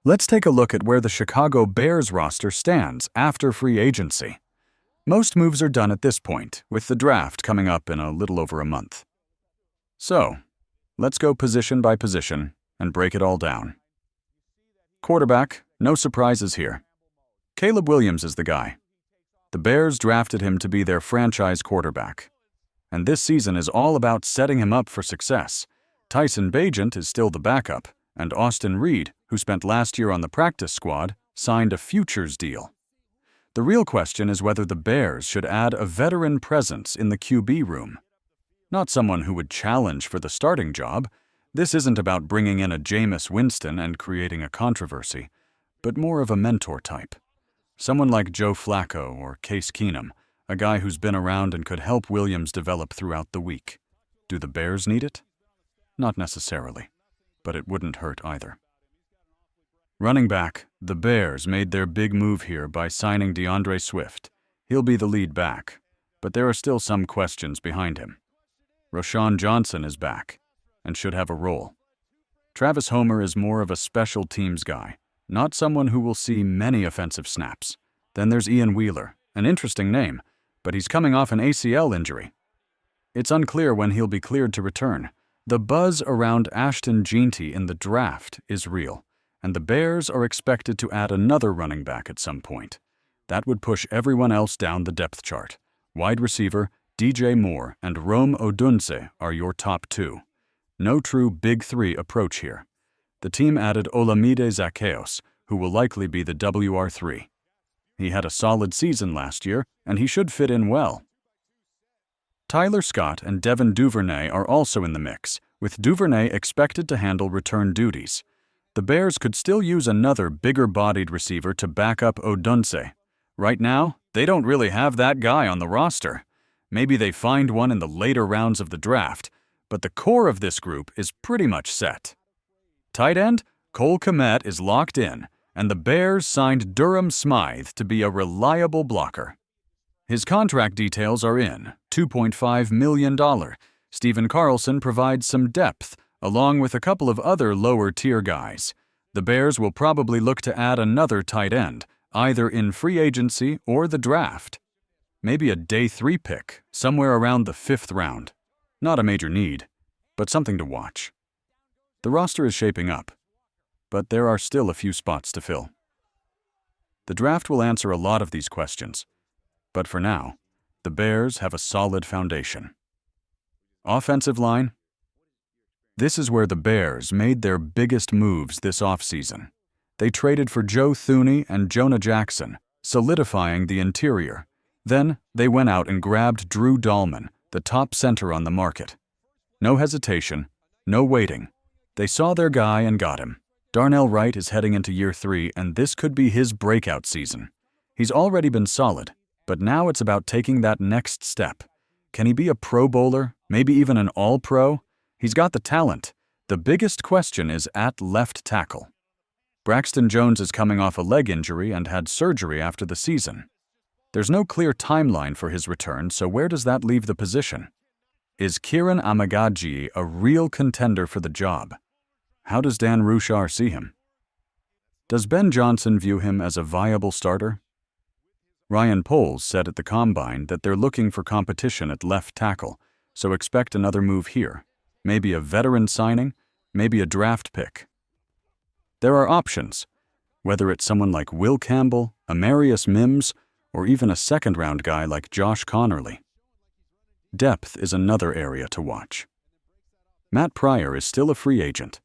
Let's take a look at where the Chicago Bears roster stands after free agency. Most moves are done at this point, with the draft coming up in a little over a month. So, let's go position by position and break it all down. Quarterback, no surprises here. Caleb Williams is the guy. The Bears drafted him to be their franchise quarterback. And this season is all about setting him up for success. Tyson Bagent is still the backup, and Austin Reed, who spent last year on the practice squad, signed a futures deal. The real question is whether the Bears should add a veteran presence in the QB room. Not someone who would challenge for the starting job. This isn't about bringing in a Jameis Winston and creating a controversy, but more of a mentor type. Someone like Joe Flacco or Case Keenum, a guy who's been around and could help Williams develop throughout the week. Do the Bears need it? Not necessarily, but it wouldn't hurt either. Running back, the Bears made their big move here by signing DeAndre Swift. He'll be the lead back, but there are still some questions behind him. Roschon Johnson is back and should have a role. Travis Homer is more of a special teams guy, not someone who will see many offensive snaps. Then there's Ian Wheeler, an interesting name, but he's coming off an ACL injury. It's unclear when he'll be cleared to return. The buzz around Ashton Jeanty in the draft is real, and the Bears are expected to add another running back at some point. That would push everyone else down the depth chart. Wide receiver, DJ Moore and Rome Odunze are your top two. No true big three approach here. The team added Olamide Zaccheaus, who will likely be the WR3. He had a solid season last year, and he should fit in well. Tyler Scott and Devin Duvernay are also in the mix, with Duvernay expected to handle return duties. The Bears could still use another bigger-bodied receiver to back up Odunze. Right now, they don't really have that guy on the roster. Maybe they find one in the later rounds of the draft, but the core of this group is pretty much set. Tight end, Cole Kmet is locked in, and the Bears signed Durham Smythe to be a reliable blocker. His contract details are in, $2.5 million. Stephen Carlson provides some depth, along with a couple of other lower-tier guys. The Bears will probably look to add another tight end, either in free agency or the draft. Maybe a day 3 pick, somewhere around the 5th round. Not a major need, but something to watch. The roster is shaping up, but there are still a few spots to fill. The draft will answer a lot of these questions, but for now, the Bears have a solid foundation. Offensive line. This is where the Bears made their biggest moves this offseason. They traded for Joe Thuney and Jonah Jackson, solidifying the interior. Then, they went out and grabbed Drew Dahlman, the top center on the market. No hesitation, no waiting. They saw their guy and got him. Darnell Wright is heading into year 3, and this could be his breakout season. He's already been solid, but now it's about taking that next step. Can he be a Pro Bowler, maybe even an All-Pro? He's got the talent. The biggest question is at left tackle. Braxton Jones is coming off a leg injury and had surgery after the season. There's no clear timeline for his return, so where does that leave the position? Is Kieran Amagagi a real contender for the job? How does Dan Ruchar see him? Does Ben Johnson view him as a viable starter? Ryan Poles said at the Combine that they're looking for competition at left tackle, so expect another move here. Maybe a veteran signing, maybe a draft pick. There are options, whether it's someone like Will Campbell, Amarius Mims, or even a second-round guy like Josh Connerly. Depth is another area to watch. Matt Pryor is still a free agent,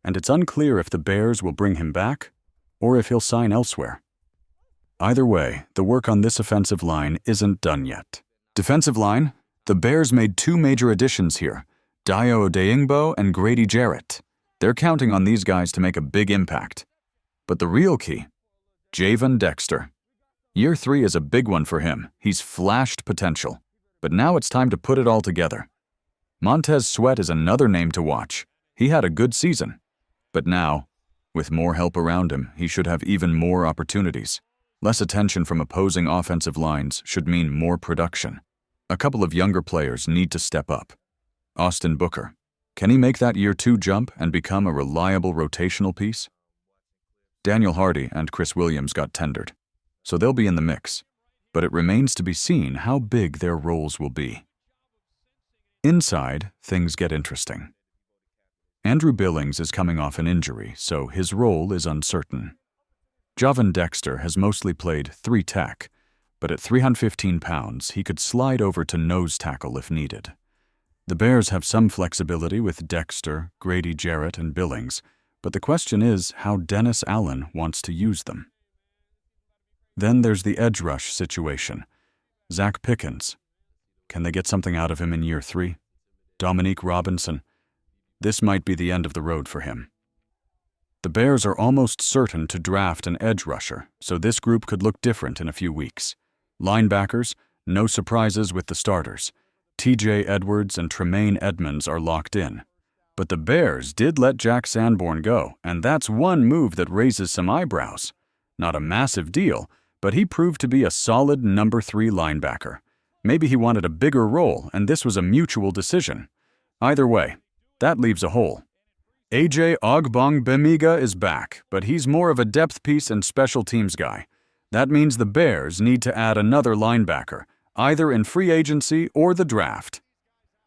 and it's unclear if the Bears will bring him back or if he'll sign elsewhere. Either way, the work on this offensive line isn't done yet. Defensive line, the Bears made 2 major additions here, Dayo Odeyingbo and Grady Jarrett. They're counting on these guys to make a big impact. But the real key, Javon Dexter. Year 3 is a big one for him. He's flashed potential. But now it's time to put it all together. Montez Sweat is another name to watch. He had a good season. But now, with more help around him, he should have even more opportunities. Less attention from opposing offensive lines should mean more production. A couple of younger players need to step up. Austin Booker. Can he make that year 2 jump and become a reliable rotational piece? Daniel Hardy and Chris Williams got tendered, so they'll be in the mix, but it remains to be seen how big their roles will be. Inside, things get interesting. Andrew Billings is coming off an injury, so his role is uncertain. Javan Dexter has mostly played 3-tech, but at 315 pounds, he could slide over to nose tackle if needed. The Bears have some flexibility with Dexter, Grady Jarrett, and Billings, but the question is how Dennis Allen wants to use them. Then there's the edge rush situation. Zach Pickens. Can they get something out of him in year 3? Dominique Robinson. This might be the end of the road for him. The Bears are almost certain to draft an edge rusher, so this group could look different in a few weeks. Linebackers, no surprises with the starters. TJ Edwards and Tremaine Edmonds are locked in. But the Bears did let Jack Sanborn go, and that's one move that raises some eyebrows. Not a massive deal, but he proved to be a solid number 3 linebacker. Maybe he wanted a bigger role, and this was a mutual decision. Either way, that leaves a hole. AJ Ogbongbemiga is back, but he's more of a depth piece and special teams guy. That means the Bears need to add another linebacker, either in free agency or the draft.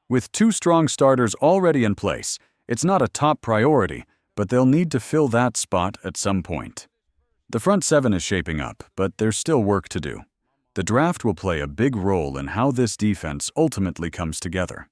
With 2 strong starters already in place, it's not a top priority, but they'll need to fill that spot at some point. The front 7 is shaping up, but there's still work to do. The draft will play a big role in how this defense ultimately comes together.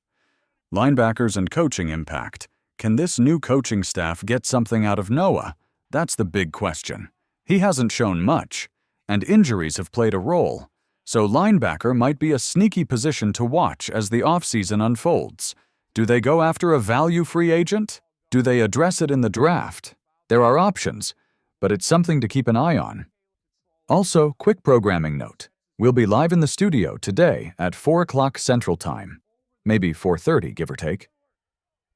Linebackers and coaching impact. Can this new coaching staff get something out of Noah? That's the big question. He hasn't shown much, and injuries have played a role. So linebacker might be a sneaky position to watch as the offseason unfolds. Do they go after a value free agent? Do they address it in the draft? There are options, but it's something to keep an eye on. Also, quick programming note. We'll be live in the studio today at 4 o'clock Central Time. Maybe 4:30, give or take.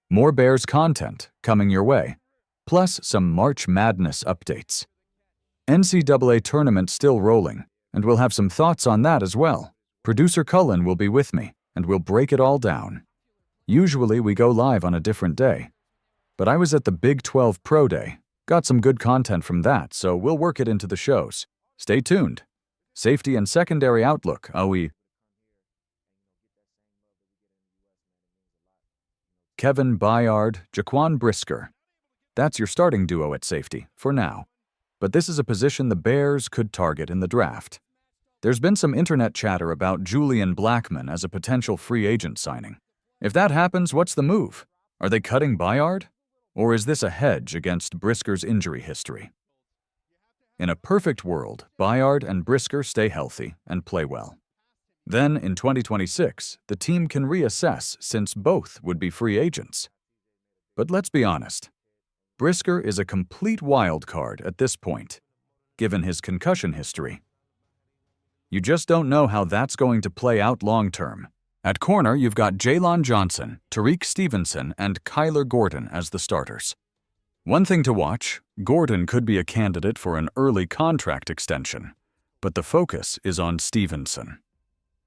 More Bears content coming your way, plus some March Madness updates. NCAA tournament still rolling, and we'll have some thoughts on that as well. Producer Cullen will be with me, and we'll break it all down. Usually we go live on a different day, but I was at the Big 12 Pro Day, got some good content from that, so we'll work it into the shows. Stay tuned. Safety and secondary outlook, Kevin Byard, Jaquan Brisker. That's your starting duo at safety, for now. But this is a position the Bears could target in the draft. There's been some internet chatter about Julian Blackmon as a potential free agent signing. If that happens, what's the move? Are they cutting Byard? Or is this a hedge against Brisker's injury history? In a perfect world, Byard and Brisker stay healthy and play well. Then, in 2026, the team can reassess since both would be free agents. But let's be honest. Brisker is a complete wild card at this point, given his concussion history. You just don't know how that's going to play out long-term. At corner, you've got Jaylon Johnson, Tariq Stevenson, and Kyler Gordon as the starters. One thing to watch, Gordon could be a candidate for an early contract extension, but the focus is on Stevenson.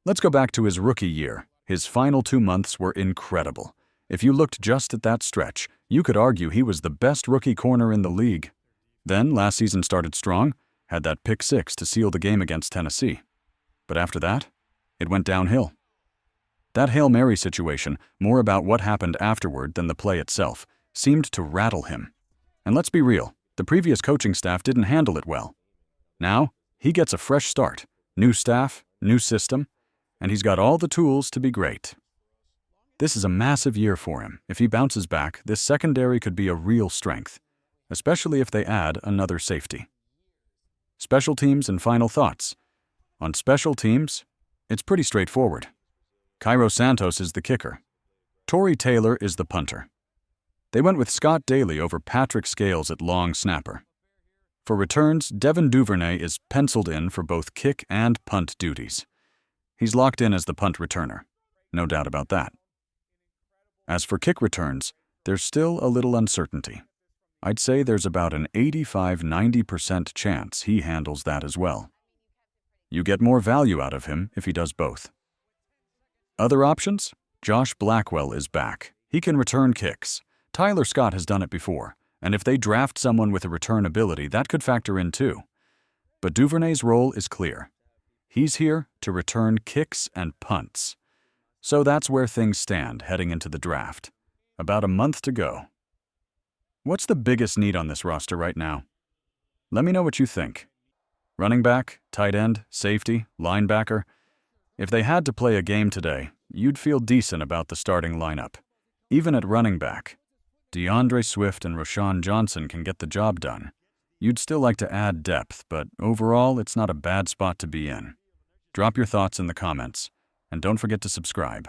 Let's go back to his rookie year. His final 2 months were incredible. If you looked just at that stretch, you could argue he was the best rookie corner in the league. Then, last season started strong, had that pick 6 to seal the game against Tennessee. But after that, it went downhill. That Hail Mary situation, more about what happened afterward than the play itself, seemed to rattle him. And let's be real, the previous coaching staff didn't handle it well. Now, he gets a fresh start, new staff, new system, and he's got all the tools to be great. This is a massive year for him. If he bounces back, this secondary could be a real strength, especially if they add another safety. Special teams and final thoughts. On special teams, it's pretty straightforward. Cairo Santos is the kicker. Torrey Taylor is the punter. They went with Scott Daly over Patrick Scales at long snapper. For returns, Devin Duvernay is penciled in for both kick and punt duties. He's locked in as the punt returner. No doubt about that. As for kick returns, there's still a little uncertainty. I'd say there's about an 85–90% chance he handles that as well. You get more value out of him if he does both. Other options? Josh Blackwell is back. He can return kicks. Tyler Scott has done it before, And if they draft someone with a return ability, that could factor in too. But Duvernay's role is clear. He's here to return kicks and punts. So that's where things stand heading into the draft. About a month to go. What's the biggest need on this roster right now? Let me know what you think. Running back, tight end, safety, linebacker. If they had to play a game today, you'd feel decent about the starting lineup. Even at running back, DeAndre Swift and Roschon Johnson can get the job done. You'd still like to add depth, but overall, it's not a bad spot to be in. Drop your thoughts in the comments, and don't forget to subscribe.